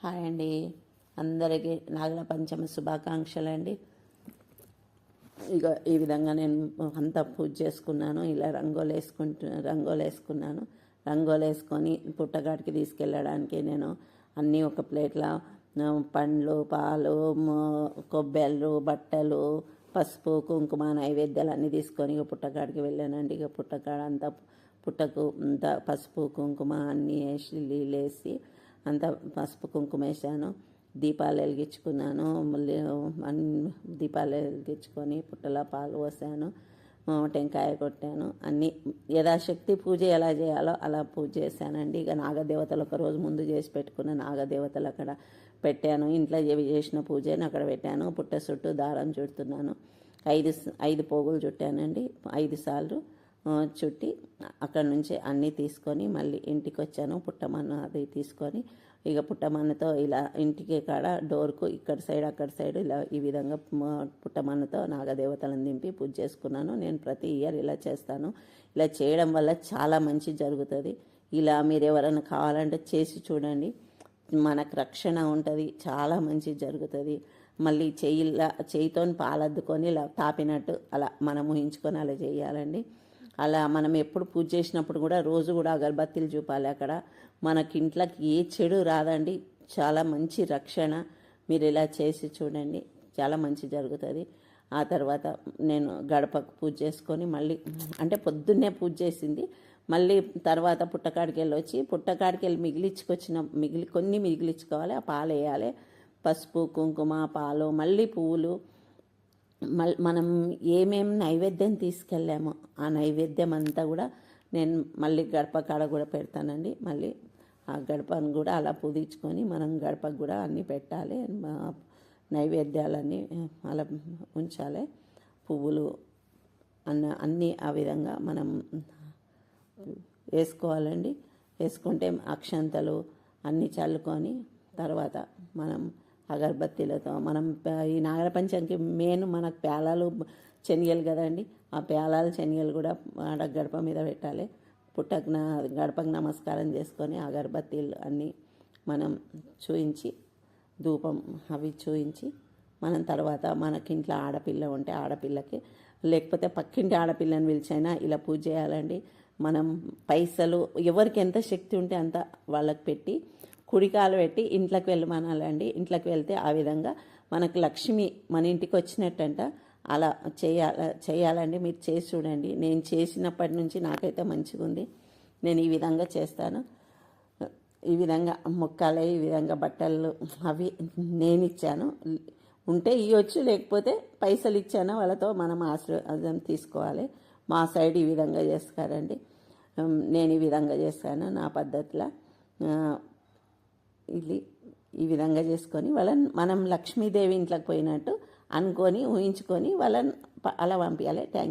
Hi అండి, అందరికీ నాగుల పంచమి శుభాకాంక్షలు అండి. ఇక ఈ విధంగా నేను అంతా పూజ చేసుకున్నాను. ఇలా రంగోలు వేసుకున్నాను. రంగోలు వేసుకొని పుట్టగాడికి తీసుకెళ్ళడానికి నేను అన్నీ ఒక ప్లేట్లో పండ్లు, పాలు, కొబ్బెళ్ళు, బట్టలు, పసుపు, కుంకుమ, నైవేద్యాలు అన్నీ తీసుకొని ఇక పుట్టగాడికి వెళ్ళానండి. ఇక పుట్టగాడ అంతా పుట్టకు అంతా పసుపు కుంకుమ అన్నీ వేసి నీళ్ళేసి అంతా పసుపు కుంకుమ వేసాను. దీపాలు వెలిగించుకున్నాను. మళ్ళీ దీపాలు వెలిగించుకొని పుట్టలో పాలు పోసాను, టెంకాయ కొట్టాను. అన్నీ యథాశక్తి పూజ ఎలా చేయాలో అలా పూజ చేశానండి. ఇక నాగదేవతలు ఒక రోజు ముందు చేసి పెట్టుకున్న నాగదేవతలు అక్కడ పెట్టాను. ఇంట్లో చేసిన పూజని అక్కడ పెట్టాను. పుట్ట చుట్టూ దారం చుడుతున్నాను. ఐదు పోగులు చుట్టానండి. 5 సార్లు చుట్టి అక్కడ నుంచి అన్నీ తీసుకొని మళ్ళీ ఇంటికి వచ్చాను. పుట్టమన్ను అది తీసుకొని ఇక పుట్టమన్నుతో ఇలా ఇంటికి కాడ డోర్కు ఇక్కడ సైడ్ అక్కడ సైడ్ ఇలా ఈ విధంగా పుట్టమన్నుతో నాగదేవతలను దింపి పూజ చేసుకున్నాను. నేను ప్రతి ఇయర్ ఇలా చేస్తాను. ఇలా చేయడం వల్ల చాలా మంచి జరుగుతుంది. ఇలా మీరు ఎవరైనా కావాలంటే చేసి చూడండి, మనకు రక్షణ ఉంటుంది, చాలా మంచి జరుగుతుంది. మళ్ళీ చేయితో పాలద్దుకొని ఇలా తాపినట్టు అలా మనం ఊహించుకొని అలా చేయాలండి. అలా మనం ఎప్పుడు పూజ చేసినప్పుడు కూడా రోజు కూడా అగరబత్తీలు చూపాలి. అక్కడ మనకి ఇంట్లోకి ఏ చెడు రాదండి. చాలా మంచి రక్షణ. మీరు ఇలా చేసి చూడండి, చాలా మంచి జరుగుతుంది. ఆ తర్వాత నేను గడపకు పూజ చేసుకొని మళ్ళీ అంటే పొద్దున్నే పూజ చేసింది. మళ్ళీ తర్వాత పుట్టకాడికి వెళ్ళి వచ్చి పుట్టకాడికి వెళ్ళి కొన్ని మిగిలించుకోవాలి. ఆ పాలు వేయాలి, పసుపు కుంకుమ పాలు మళ్ళీ పువ్వులు. మనం ఏమేం నైవేద్యం తీసుకెళ్ళామో ఆ నైవేద్యం అంతా కూడా నేను మళ్ళీ గడప కాడ కూడా పెడతానండి. మళ్ళీ ఆ గడపను కూడా అలా పూజించుకొని మనం గడపకు కూడా అన్నీ పెట్టాలి. నైవేద్యాలన్నీ అలా ఉంచాలి. పువ్వులు అన్నీ ఆ విధంగా మనం వేసుకోవాలండి. వేసుకుంటే అక్షంతలు అన్నీ చల్లుకొని తర్వాత మనం అగరబత్తీలతో మనం ఈ నాగర పంచమికి మెయిన్ మనకు పేలాలు శనగలు కదండి. ఆ పేలాలు శనగలు కూడా ఆడ గడప మీద పెట్టాలి. గడపకు నమస్కారం చేసుకొని అగరబత్తీలు అన్నీ మనం చూయించి ధూపం అవి చూయించి మనం తర్వాత మనకింట్లో ఆడపిల్ల ఉంటే ఆడపిల్లకి లేకపోతే పక్కింటి ఆడపిల్లని పిలిచైనా ఇలా పూజ చేయాలండి. మనం పైసలు ఎవరికి ఎంత శక్తి ఉంటే అంత వాళ్ళకి పెట్టి కుడికాలు పెట్టి ఇంట్లోకి వెళ్ళమనాలండి. ఇంట్లోకి వెళ్తే ఆ విధంగా మనకు లక్ష్మి మన ఇంటికి వచ్చినట్టంట. అలా చేయాలండి. మీరు చేసి చూడండి. నేను చేసినప్పటి నుంచి నాకైతే మంచిగా ఉంది. నేను ఈ విధంగా చేస్తాను. ఈ విధంగా మొక్కాలే, ఈ విధంగా బట్టలు అవి నేను ఇచ్చాను. ఉంటే ఇవ్వచ్చు, లేకపోతే పైసలు ఇచ్చాను వాళ్ళతో మనం ఆశీర్వాదం తీసుకోవాలి. మా సైడ్ ఈ విధంగా చేస్తారండి. నేను ఈ విధంగా చేస్తాను నా పద్ధతిలో. ఇది ఈ విధంగా చేసుకొని మనం లక్ష్మీదేవి ఇంట్లోకి పోయినట్టు అనుకొని ఊహించుకొని వాళ్ళని అలా పంపించాలి. Thank you.